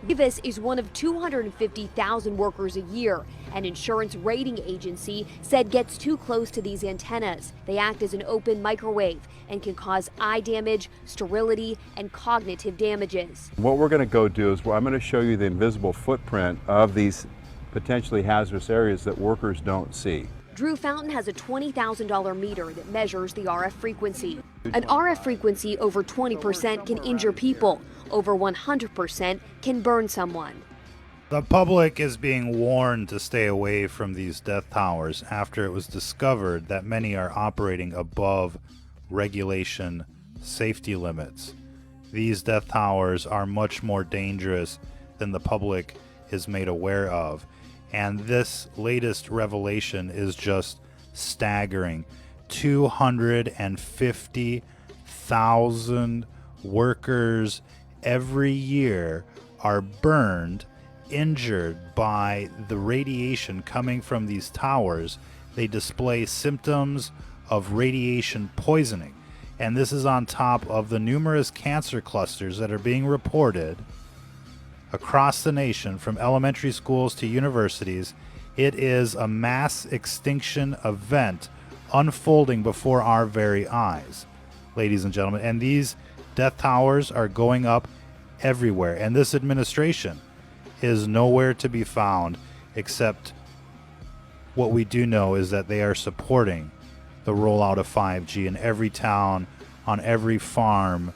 Davis is one of 250,000 workers a year. An insurance rating agency said gets too close to these antennas. They act as an open microwave and can cause eye damage, sterility, and cognitive damages. What we're going to go do is I'm going to show you the invisible footprint of these potentially hazardous areas that workers don't see. Drew Fountain has a $20,000 meter that measures the RF frequency. An RF frequency over 20% can injure people. Over 100% can burn someone. The public is being warned to stay away from these death towers after it was discovered that many are operating above regulation safety limits. These death towers are much more dangerous than the public is made aware of. And this latest revelation is just staggering. 250,000 workers every year are burned, injured by the radiation coming from these towers. They display symptoms of radiation poisoning. And this is on top of the numerous cancer clusters that are being reported across the nation, from elementary schools to universities. It is a mass extinction event unfolding before our very eyes, ladies and gentlemen. And these death towers are going up everywhere. And this administration is nowhere to be found, except what we do know is that they are supporting the rollout of 5G in every town, on every farm.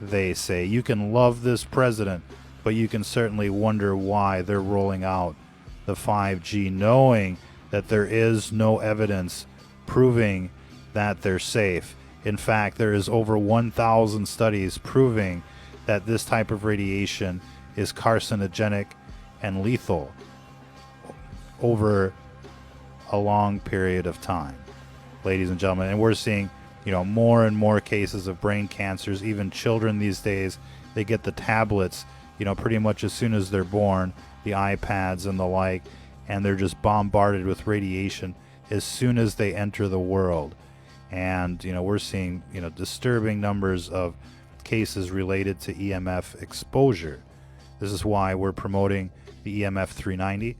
They say you can love this president, but you can certainly wonder why they're rolling out the 5G, knowing that there is no evidence proving that they're safe. In fact, there is over 1,000 studies proving that this type of radiation is carcinogenic and lethal over a long period of time, ladies and gentlemen. And we're seeing, more and more cases of brain cancers. Even children these days, they get the tablets, pretty much as soon as they're born, the iPads and the like, and they're just bombarded with radiation as soon as they enter the world. And, we're seeing, disturbing numbers of cases related to EMF exposure. This is why we're promoting the EMF 390.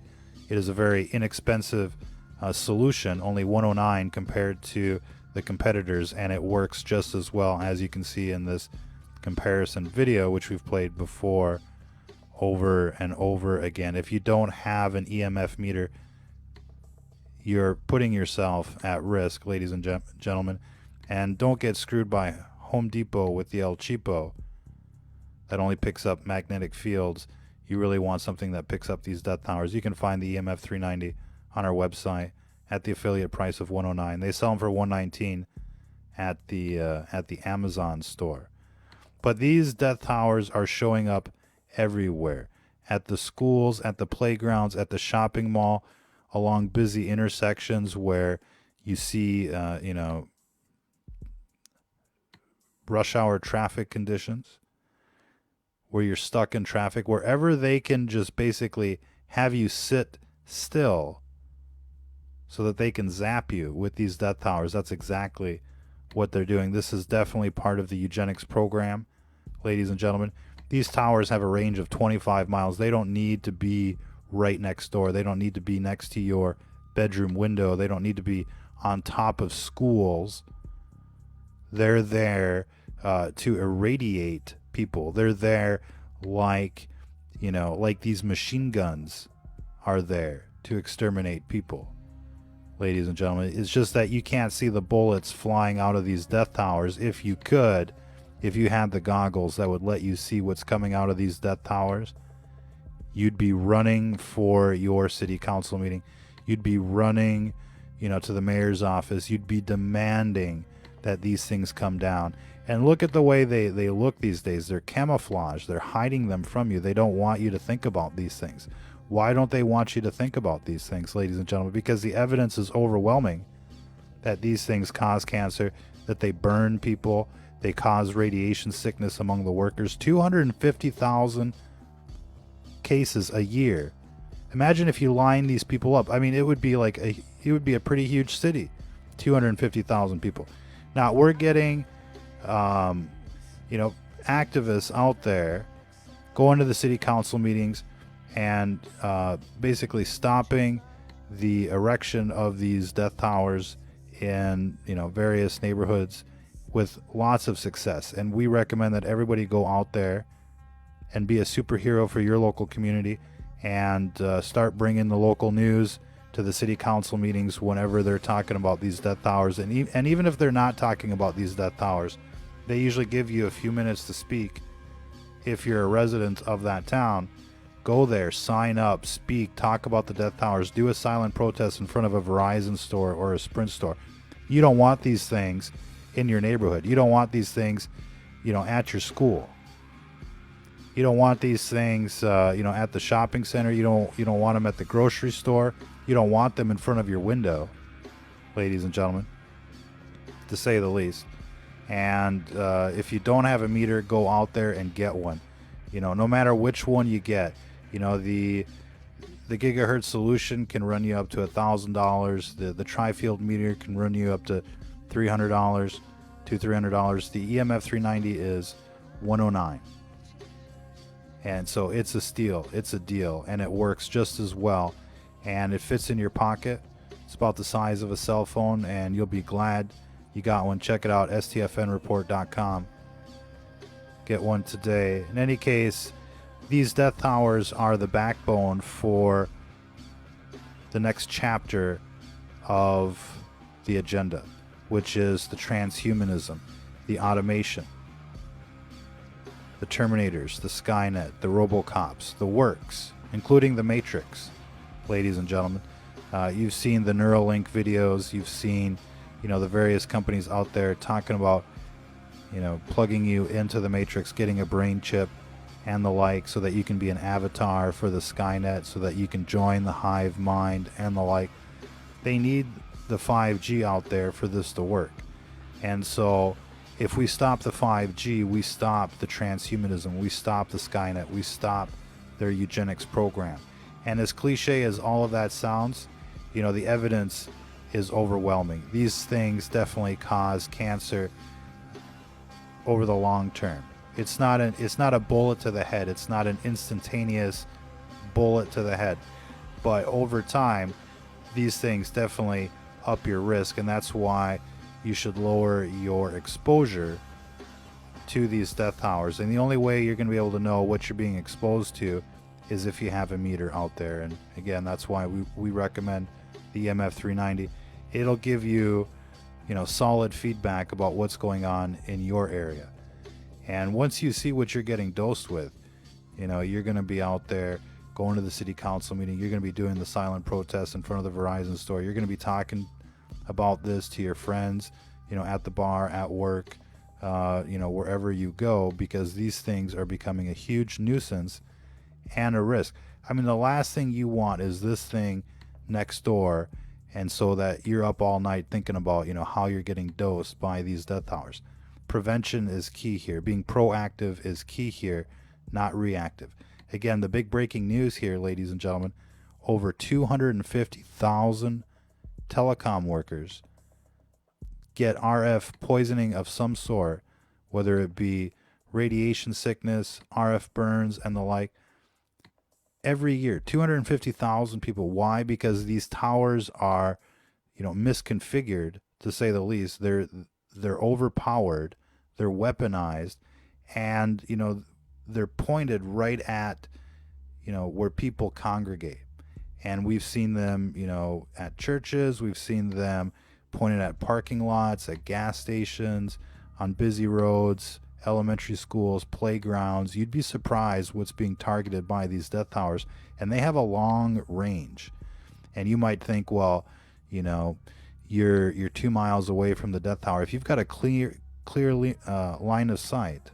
It is a very inexpensive solution, only $109 compared to the competitors, and it works just as well, as you can see in this comparison video, which we've played before over and over again. If you don't have an EMF meter, you're putting yourself at risk, ladies and gentlemen. And don't get screwed by Home Depot with the El Cheapo that only picks up magnetic fields. You really want something that picks up these death towers. You can find the EMF 390 on our website at the affiliate price of $109. They sell them for $119 at the Amazon store. But these death towers are showing up everywhere, at the schools, at the playgrounds, at the shopping mall, along busy intersections where you see, rush hour traffic conditions, where you're stuck in traffic, wherever they can just basically have you sit still so that they can zap you with these death towers. That's exactly what they're doing. This is definitely part of the eugenics program, ladies and gentlemen. These towers have a range of 25 miles. They don't need to be right next door. They don't need to be next to your bedroom window. They don't need to be on top of schools. They're there to irradiate people. They're there like these machine guns are there to exterminate people, ladies and gentlemen. It's just that you can't see the bullets flying out of these death towers. If you could, if you had the goggles that would let you see what's coming out of these death towers, you'd be running for your city council meeting. You'd be running, to the mayor's office. You'd be demanding that these things come down. And look at the way they look these days. They're camouflaged. They're hiding them from you. They don't want you to think about these things. Why don't they want you to think about these things, ladies and gentlemen? Because the evidence is overwhelming that these things cause cancer, that they burn people, they cause radiation sickness among the workers. 250,000 cases a year. Imagine if you line these people up. I mean, it would be a pretty huge city. 250,000 people. Now we're getting, activists out there going to the city council meetings and basically stopping the erection of these death towers in various neighborhoods with lots of success. And we recommend that everybody go out there and be a superhero for your local community, and start bringing the local news to the city council meetings whenever they're talking about these death towers. And even if they're not talking about these death towers, they usually give you a few minutes to speak. If you're a resident of that town, go there, sign up, speak, talk about the death towers, do a silent protest in front of a Verizon store or a Sprint store. You don't want these things in your neighborhood. You don't want these things, at your school. You don't want these things, at the shopping center. You don't want them at the grocery store. You don't want them in front of your window, ladies and gentlemen, to say the least. And if you don't have a meter, go out there and get one. No matter which one you get, the gigahertz solution can run you up to $1,000. The tri-field meter can run you up to $300 to $300. The EMF 390 is $109. And so it's a steal, it's a deal, and it works just as well. And it fits in your pocket. It's about the size of a cell phone, and you'll be glad you got one. Check it out, stfnreport.com. Get one today. In any case, these death towers are the backbone for the next chapter of the agenda, which is the transhumanism, the automation, the Terminators, the Skynet, the Robocops, the works, including the Matrix, ladies and gentlemen. You've seen the Neuralink videos. You've seen, the various companies out there talking about, plugging you into the Matrix, getting a brain chip and the like, so that you can be an avatar for the Skynet, so that you can join the hive mind and the like. They need the 5G out there for this to work. And so if we stop the 5G, we stop the transhumanism, we stop the Skynet, we stop their eugenics program. And as cliche as all of that sounds, the evidence is overwhelming. These things definitely cause cancer over the long term. It's not a bullet to the head. It's not an instantaneous bullet to the head. But over time, these things definitely up your risk, and that's why you should lower your exposure to these death towers. And the only way you're going to be able to know what you're being exposed to is if you have a meter out there. And again, that's why we recommend the EMF 390. It'll give you, solid feedback about what's going on in your area. And once you see what you're getting dosed with, you're going to be out there going to the city council meeting. You're going to be doing the silent protest in front of the Verizon store. You're going to be talking about this to your friends, at the bar, at work, wherever you go, because these things are becoming a huge nuisance and a risk. I mean, the last thing you want is this thing next door, and so that you're up all night thinking about, how you're getting dosed by these death towers. Prevention is key here. Being proactive is key here, not reactive. Again, the big breaking news here, ladies and gentlemen, over 250,000 telecom workers get RF poisoning of some sort, whether it be radiation sickness, RF burns, and the like. Every year, 250,000 people. Why? Because these towers are, misconfigured, to say the least. They're overpowered, they're weaponized, and they're pointed right at where people congregate. And we've seen them at churches, we've seen them pointed at parking lots, at gas stations, on busy roads, elementary schools, playgrounds. You'd be surprised what's being targeted by these death towers, and they have a long range. And you might think, well, you're 2 miles away from the death tower. If you've got a clear line of sight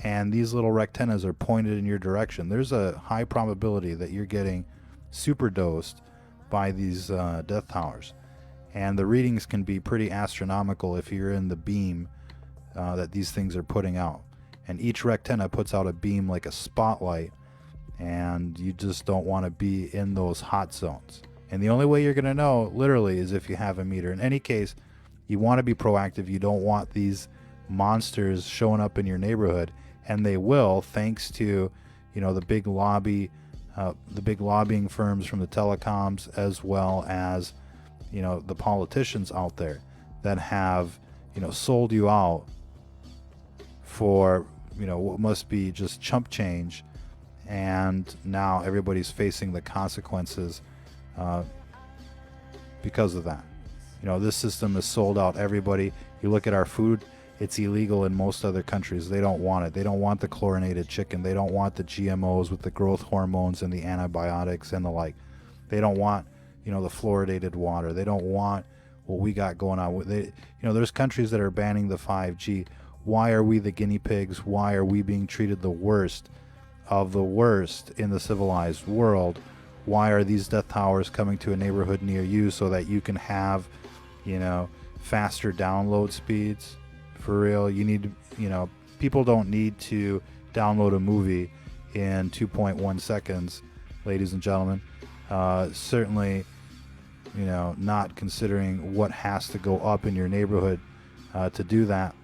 and these little rectennas are pointed in your direction, there's a high probability that you're getting super dosed by these death towers. And the readings can be pretty astronomical if you're in the beam that these things are putting out. And each rectenna puts out a beam like a spotlight, and you just don't want to be in those hot zones. And the only way you're going to know, literally, is if you have a meter. In any case, you want to be proactive. You don't want these monsters showing up in your neighborhood, and they will, thanks to the big lobbying firms from the telecoms, as well as the politicians out there that have sold you out for what must be just chump change, and now everybody's facing the consequences because of that. This system has sold out everybody. You look at our food, it's illegal in most other countries. They don't want it. They don't want the chlorinated chicken. They don't want the GMOs with the growth hormones and the antibiotics and the like. They don't want the fluoridated water. They don't want what we got going on. There's countries that are banning the 5G. Why are we the guinea pigs? Why are we being treated the worst of the worst in the civilized world? Why are these death towers coming to a neighborhood near you so that you can have, faster download speeds? For real, you need, people don't need to download a movie in 2.1 seconds, ladies and gentlemen. Certainly, not considering what has to go up in your neighborhood to do that.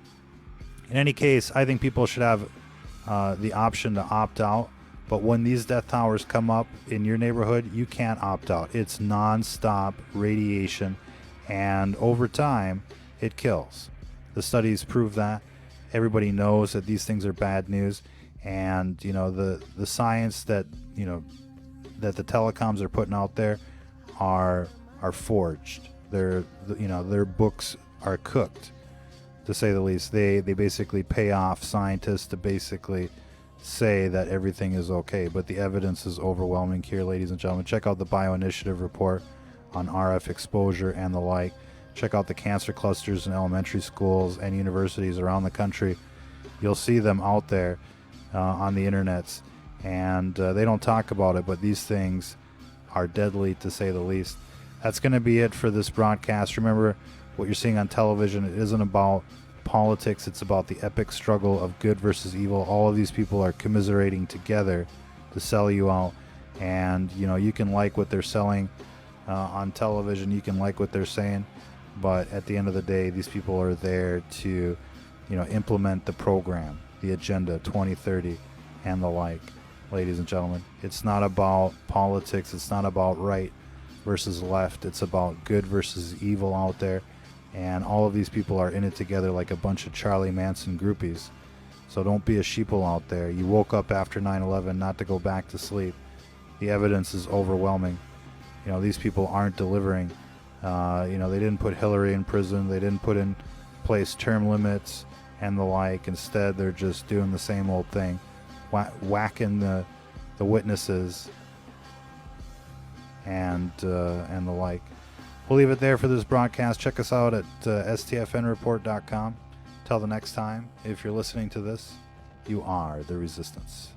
In any case, I think people should have the option to opt out. But when these death towers come up in your neighborhood, you can't opt out. It's non-stop radiation, and over time, it kills. The studies prove that. Everybody knows that these things are bad news, and the science that that the telecoms are putting out there are forged. Their books are cooked, to say the least. They basically pay off scientists to basically say that everything is okay, but the evidence is overwhelming here, ladies and gentlemen. Check out the Bioinitiative report on RF exposure and the like. Check out the cancer clusters in elementary schools and universities around the country. You'll see them out there on the internets, and they don't talk about it, but these things are deadly, to say the least. That's going to be it for this broadcast. Remember, what you're seeing on television, it isn't about politics. It's about the epic struggle of good versus evil. All of these people are commiserating together to sell you out, and you can like what they're selling on television, you can like what they're saying, but at the end of the day, these people are there to implement the program, the Agenda 2030 and the like. Ladies and gentlemen, it's not about politics. It's not about right versus left. It's about good versus evil out there. And all of these people are in it together like a bunch of Charlie Manson groupies. So don't be a sheeple out there. You woke up after 9/11 not to go back to sleep. The evidence is overwhelming. These people aren't delivering. They didn't put Hillary in prison. They didn't put in place term limits and the like. Instead, they're just doing the same old thing, whacking the witnesses and the like. We'll leave it there for this broadcast. Check us out at stfnreport.com. Till the next time, if you're listening to this, you are the resistance.